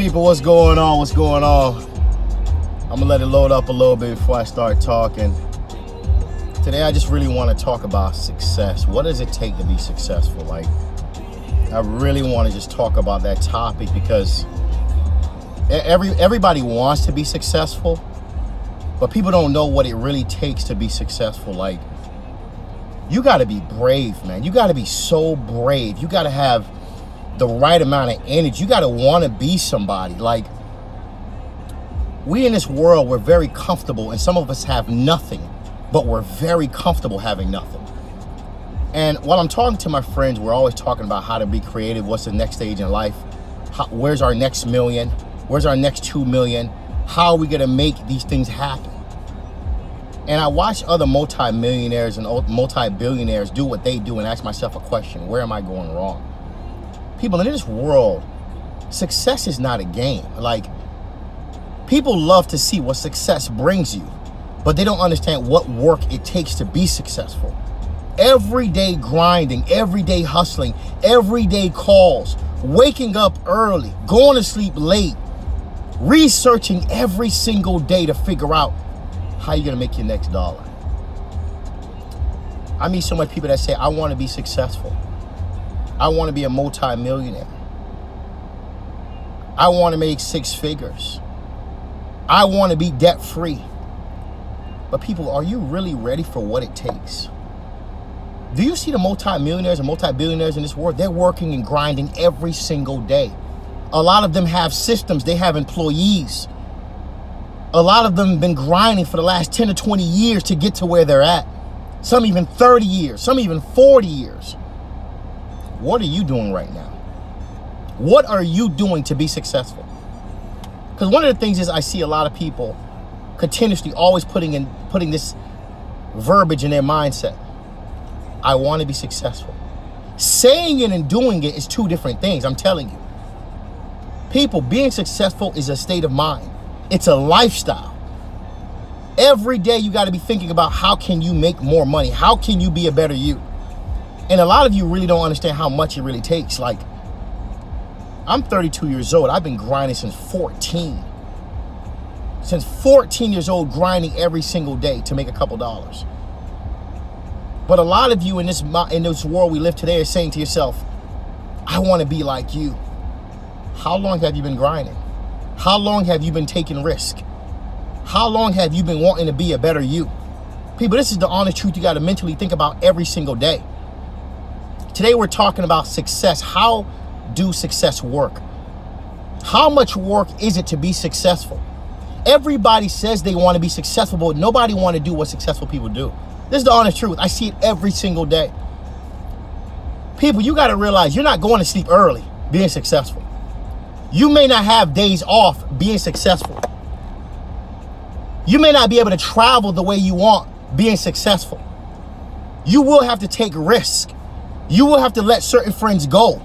People, what's going on? What's going on? I'm gonna let it load up a little bit before I start talking. Today, I just really want to talk about success. What does it take to be successful? Like, I really want to just talk about that topic because everybody wants to be successful, but people don't know what it really takes to be successful. Like, you got to be brave, man. You got to be so brave. You got to have the right amount of energy. You got to want to be somebody. Like, we in this world, we're very comfortable, and some of us have nothing, but we're very comfortable having nothing. And while I'm talking to my friends, we're always talking about how to be creative. What's the next stage in life? Where's our next million? Where's our next 2 million? How are we going to make these things happen? And I watch other multi-millionaires and multi-billionaires do what they do and ask myself a question: where am I going wrong? People, in this world, success is not a game. Like, people love to see what success brings you, but they don't understand what work it takes to be successful. Everyday grinding, everyday hustling, everyday calls, waking up early, going to sleep late, researching every single day to figure out how you're gonna make your next dollar. I meet so many people that say, I wanna be successful. I wanna be a multi-millionaire. I wanna make 6 figures. I wanna be debt-free. But people, are you really ready for what it takes? Do you see the multi-millionaires and multi-billionaires in this world? They're working and grinding every single day. A lot of them have systems, they have employees. A lot of them have been grinding for the last 10 to 20 years to get to where they're at. Some even 30 years, some even 40 years. What are you doing right now? What are you doing to be successful? Because one of the things is I see a lot of people continuously always putting this verbiage in their mindset. I want to be successful. Saying it and doing it is 2 different things, I'm telling you. People, being successful is a state of mind. It's a lifestyle. Every day you got to be thinking about how can you make more money? How can you be a better you? And a lot of you really don't understand how much it really takes. Like, I'm 32 years old. I've been grinding since 14. Since 14 years old, grinding every single day to make a couple dollars. But a lot of you in this world we live today are saying to yourself, I want to be like you. How long have you been grinding? How long have you been taking risk? How long have you been wanting to be a better you? People, this is the honest truth you got to mentally think about every single day. Today we're talking about success. How do success work? How much work is it to be successful? Everybody says they want to be successful, but nobody want to do what successful people do. This is the honest truth. I see it every single day. People, you got to realize you're not going to sleep early being successful. You may not have days off being successful. You may not be able to travel the way you want being successful. You will have to take risks. You will have to let certain friends go.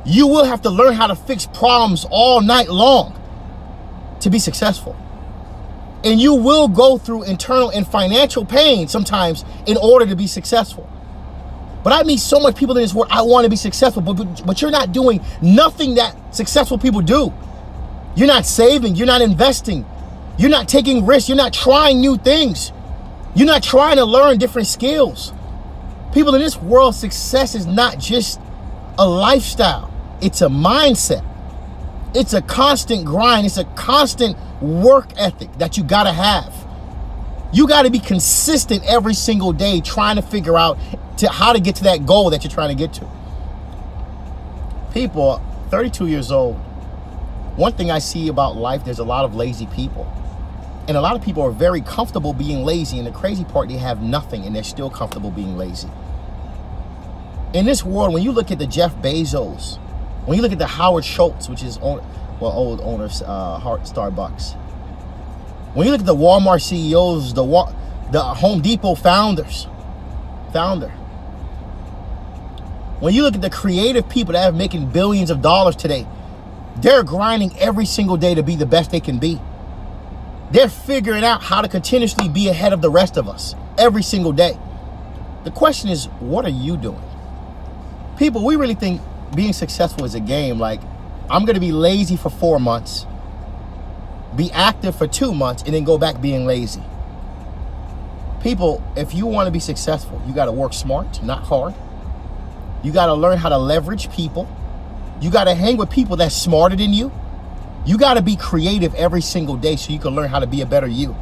You will have to learn how to fix problems all night long to be successful. And you will go through internal and financial pain sometimes in order to be successful. But I meet so much people in this world, I want to be successful, but you're not doing nothing that successful people do. You're not saving, you're not investing, you're not taking risks, you're not trying new things. You're not trying to learn different skills. People, in this world, success is not just a lifestyle. It's a mindset. It's a constant grind. It's a constant work ethic that you gotta have. You gotta be consistent every single day trying to figure out how to get to that goal that you're trying to get to. People, 32 years old, one thing I see about life, there's a lot of lazy people. And a lot of people are very comfortable being lazy. And the crazy part, they have nothing and they're still comfortable being lazy. In this world, when you look at the Jeff Bezos, when you look at the Howard Schultz, which is old owner Starbucks, when you look at the Walmart CEOs, the Home Depot founder, when you look at the creative people that are making billions of dollars today, they're grinding every single day to be the best they can be. They're figuring out how to continuously be ahead of the rest of us every single day. The question is, what are you doing? People, we really think being successful is a game. Like, I'm going to be lazy for 4 months, be active for 2 months, and then go back being lazy. People, if you want to be successful, you got to work smart, not hard. You got to learn how to leverage people. You got to hang with people that's smarter than you. You got to be creative every single day so you can learn how to be a better you.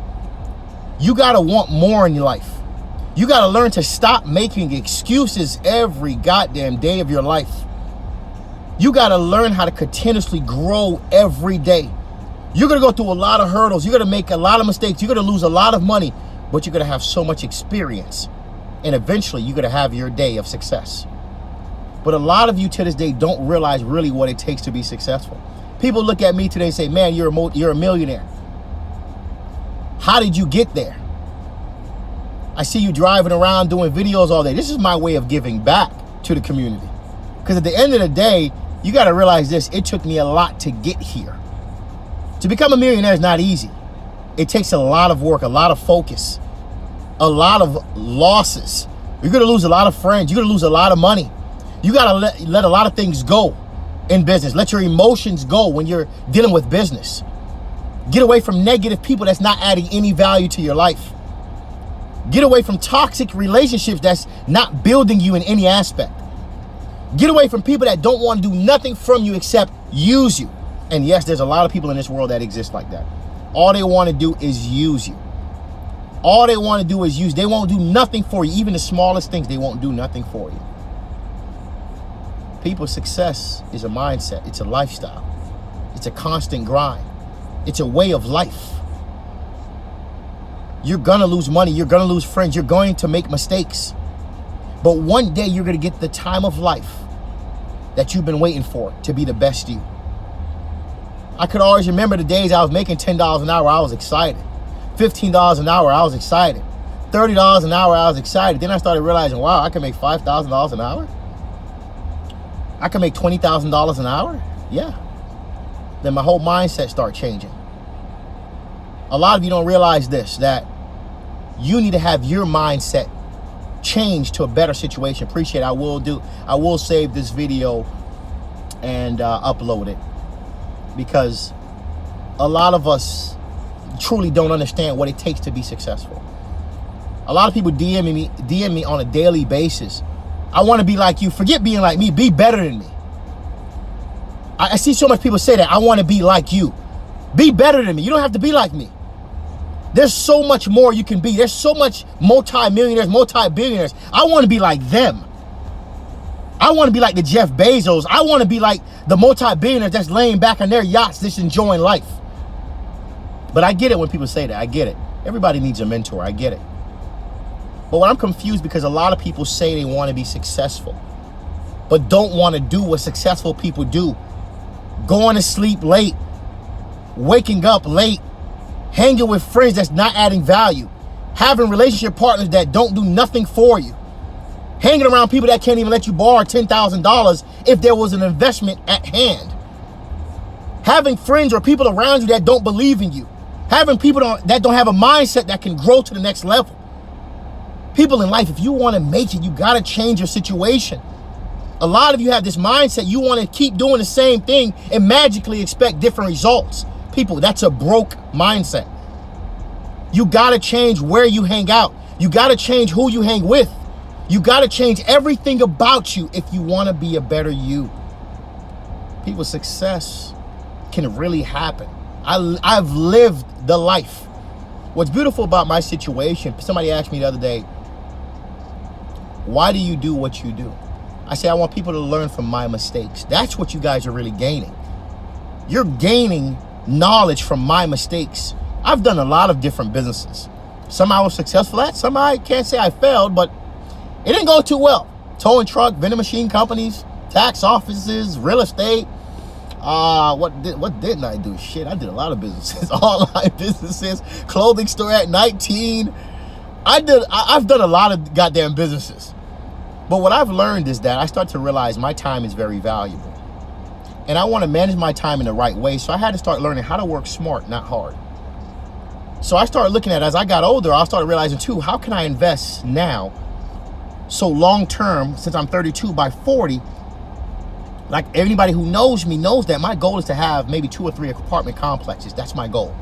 You got to want more in your life. You got to learn to stop making excuses every goddamn day of your life. You got to learn how to continuously grow every day. You're going to go through a lot of hurdles. You're going to make a lot of mistakes. You're going to lose a lot of money, but you're going to have so much experience. And eventually you're going to have your day of success. But a lot of you to this day don't realize really what it takes to be successful. People look at me today and say, man, you're a millionaire. How did you get there? I see you driving around doing videos all day. This is my way of giving back to the community. Because at the end of the day, you got to realize this. It took me a lot to get here. To become a millionaire is not easy. It takes a lot of work, a lot of focus, a lot of losses. You're going to lose a lot of friends. You're going to lose a lot of money. You got to let a lot of things go in business. Let your emotions go when you're dealing with business. Get away from negative people that's not adding any value to your life. Get away from toxic relationships that's not building you in any aspect. Get away from people that don't want to do nothing from you except use you. And yes, there's a lot of people in this world that exist like that. All they want to do is use you. All they want to do is use. They won't do nothing for you. Even the smallest things, they won't do nothing for you. People's success is a mindset. It's a lifestyle. It's a constant grind. It's a way of life. You're going to lose money. You're going to lose friends. You're going to make mistakes. But one day you're going to get the time of life that you've been waiting for to be the best you. I could always remember the days I was making $10 an hour. I was excited. $15 an hour. I was excited. $30 an hour. I was excited. Then I started realizing, wow, I can make $5,000 an hour. I can make $20,000 an hour? Yeah. Then my whole mindset started changing. A lot of you don't realize this, that you need to have your mindset change to a better situation. Appreciate it. I will save this video and upload it, because a lot of us truly don't understand what it takes to be successful. A lot of people DM me on a daily basis. I want to be like you. Forget being like me. Be better than me. I see so much people say that. I want to be like you. Be better than me. You don't have to be like me. There's so much more you can be. There's so much multi-millionaires, multi-billionaires. I want to be like them. I want to be like the Jeff Bezos. I want to be like the multi-billionaires that's laying back on their yachts, just enjoying life. But I get it when people say that. I get it. Everybody needs a mentor. I get it. But when I'm confused, because a lot of people say they want to be successful, but don't want to do what successful people do. Going to sleep late, waking up late, hanging with friends that's not adding value, having relationship partners that don't do nothing for you, hanging around people that can't even let you borrow $10,000 if there was an investment at hand, having friends or people around you that don't believe in you, having people that don't have a mindset that can grow to the next level. People in life, if you want to make it, you got to change your situation. A lot of you have this mindset, you want to keep doing the same thing and magically expect different results. People, that's a broke mindset. You got to change where you hang out. You got to change who you hang with. You got to change everything about you if you want to be a better you. People's success can really happen. I've lived the life. What's beautiful about my situation, somebody asked me the other day, why do you do what you do? I say, I want people to learn from my mistakes. That's what you guys are really gaining. You're gaining knowledge from my mistakes. I've done a lot of different businesses. Some I was successful at, some I can't say I failed, but it didn't go too well. Towing truck, vending machine companies, tax offices, real estate. What didn't I do? Shit, I did a lot of businesses, online businesses, clothing store at 19. I've done a lot of goddamn businesses. But what I've learned is that I start to realize my time is very valuable. And I want to manage my time in the right way. So I had to start learning how to work smart, not hard. So I started looking at, as I got older, I started realizing too, how can I invest now? So long term, since I'm 32, by 40, Like anybody who knows me knows that my goal is to have maybe 2 or 3 apartment complexes. That's my goal.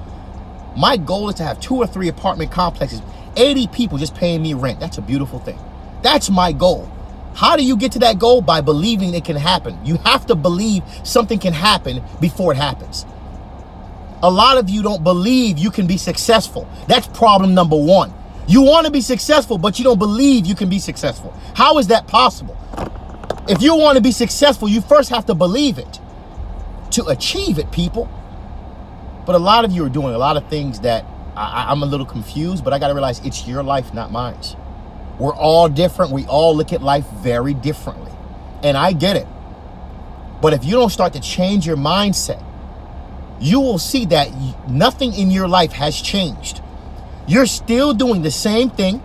My goal is to have 2 or 3 apartment complexes, 80 people just paying me rent. That's a beautiful thing. That's my goal. How do you get to that goal? By believing it can happen. You have to believe something can happen before it happens. A lot of you don't believe you can be successful. That's problem number 1. You want to be successful, but you don't believe you can be successful. How is that possible? If you want to be successful, you first have to believe it to achieve it, people. But a lot of you are doing a lot of things that I'm a little confused, but I got to realize it's your life, not mine. We're all different. We all look at life very differently. And I get it. But if you don't start to change your mindset, you will see that nothing in your life has changed. You're still doing the same thing.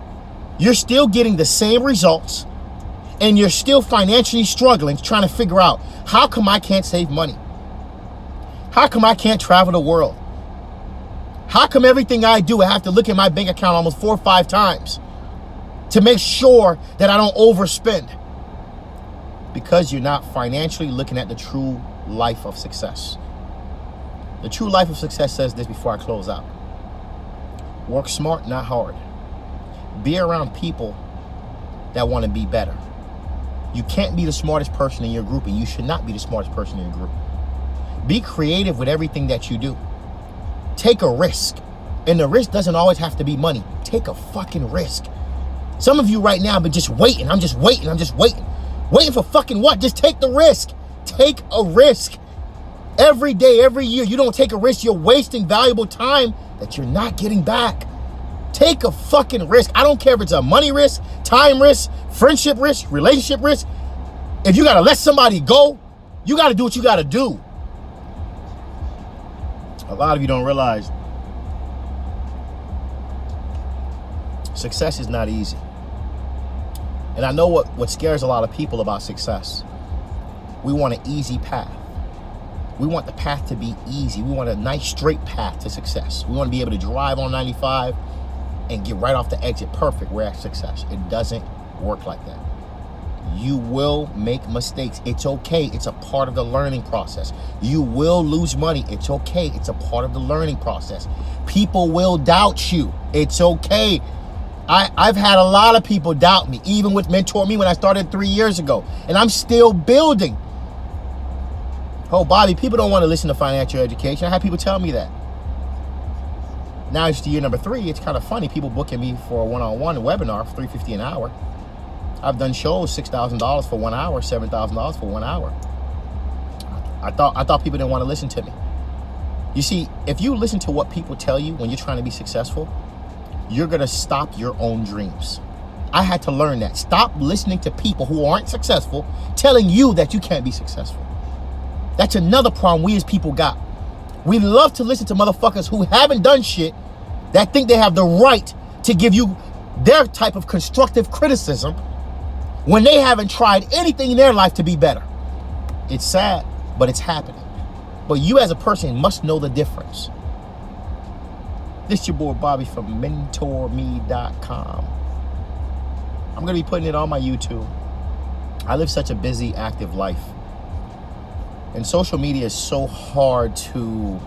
You're still getting the same results. And you're still financially struggling, trying to figure out, how come I can't save money? How come I can't travel the world? How come everything I do, I have to look at my bank account almost 4 or 5 times to make sure that I don't overspend? Because you're not financially looking at the true life of success. The true life of success says this before I close out. Work smart, not hard. Be around people that want to be better. You can't be the smartest person in your group, and you should not be the smartest person in your group. Be creative with everything that you do. Take a risk. And the risk doesn't always have to be money. Take a fucking risk. Some of you right now have been just waiting. I'm just waiting. Waiting for fucking what? Just take the risk. Take a risk. Every day, every year, you don't take a risk, you're wasting valuable time that you're not getting back. Take a fucking risk. I don't care if it's a money risk, time risk, friendship risk, relationship risk. If you got to let somebody go, you got to do what you got to do. A lot of you don't realize success is not easy. And I know what scares a lot of people about success. We want an easy path. We want the path to be easy. We want a nice straight path to success. We want to be able to drive on 95 and get right off the exit perfect. We're at success. It doesn't work like that. You will make mistakes. It's okay. It's a part of the learning process. You will lose money. It's okay. It's a part of the learning process. People will doubt you. It's okay. I've had a lot of people doubt me, even with Mentourme when I started 3 years ago, and I'm still building. Oh, Bobby, people don't want to listen to financial education. I had people tell me that. Now it's year number 3. It's kind of funny. People booking me for a one-on-one webinar for $350 an hour. I've done shows $6,000 for 1 hour, $7,000 for 1 hour. I thought people didn't want to listen to me. You see, if you listen to what people tell you when you're trying to be successful, you're going to stop your own dreams. I had to learn that. Stop listening to people who aren't successful telling you that you can't be successful. That's another problem we as people got. We love to listen to motherfuckers who haven't done shit that think they have the right to give you their type of constructive criticism when they haven't tried anything in their life to be better. It's sad, but it's happening. But you as a person must know the difference. This is your boy Bobby from Mentourme.com. I'm going to be putting it on my YouTube. I live such a busy, active life. And social media is so hard to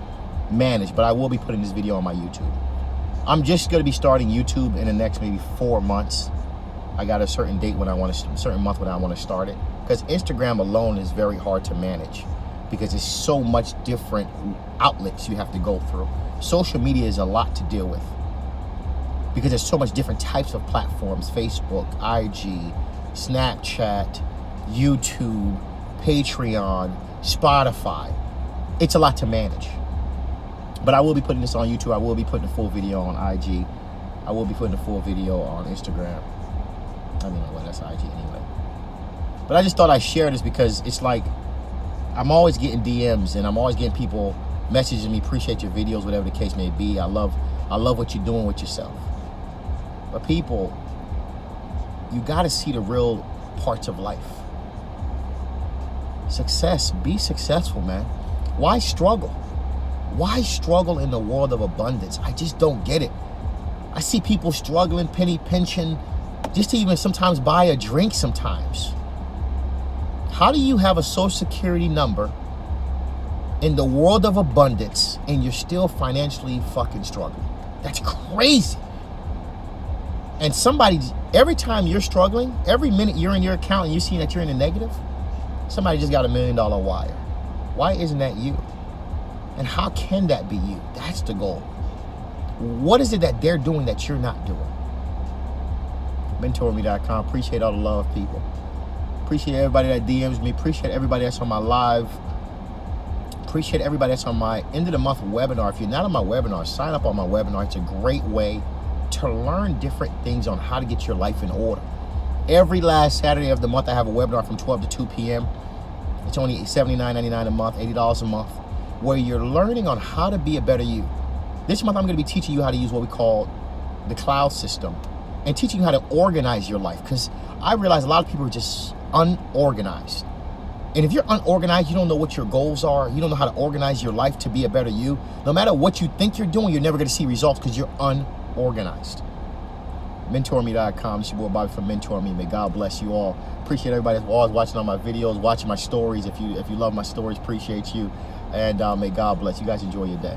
manage, but I will be putting this video on my YouTube. I'm just going to be starting YouTube in the next maybe 4 months. I got a certain date when I want to, certain month when I want to start it. Because Instagram alone is very hard to manage because there's so much different outlets you have to go through. Social media is a lot to deal with because there's so much different types of platforms: Facebook, IG, Snapchat, YouTube, Patreon, Spotify. It's a lot to manage. But I will be putting this on YouTube. I will be putting a full video on IG. I will be putting a full video on Instagram. I mean, well, that's IG anyway. But I just thought I'd share this because it's like I'm always getting DMs and I'm always getting people messaging me, appreciate your videos, whatever the case may be. I love what you're doing with yourself. But people, you got to see the real parts of life. Success, be successful, man. Why struggle? Why struggle in the world of abundance? I just don't get it. I see people struggling, penny pinching, just to even sometimes buy a drink sometimes. How do you have a social security number in the world of abundance and you're still financially fucking struggling? That's crazy. And somebody, every time you're struggling, every minute you're in your account and you see that you're in the negative, somebody just got $1 million wire. Why isn't that you? And how can that be you? That's the goal. What is it that they're doing that you're not doing? Mentourme.com. Appreciate all the love, people. Appreciate everybody that DMs me. Appreciate everybody that's on my live. Appreciate everybody that's on my end of the month webinar. If you're not on my webinar, sign up on my webinar. It's a great way to learn different things on how to get your life in order. Every last Saturday of the month, I have a webinar from 12 to 2 p.m. It's only $79.99 a month, $80 a month, where you're learning on how to be a better you. This month, I'm going to be teaching you how to use what we call the cloud system and teaching you how to organize your life, because I realize a lot of people are just unorganized. And if you're unorganized, you don't know what your goals are, you don't know how to organize your life to be a better you, no matter what you think you're doing, you're never going to see results because you're unorganized. Mentourme.com. It's your boy Bobby from Mentourme. May God bless you all. Appreciate everybody that's always watching all my videos, watching my stories. If you love my stories, appreciate you. And may God bless you guys. Enjoy your day.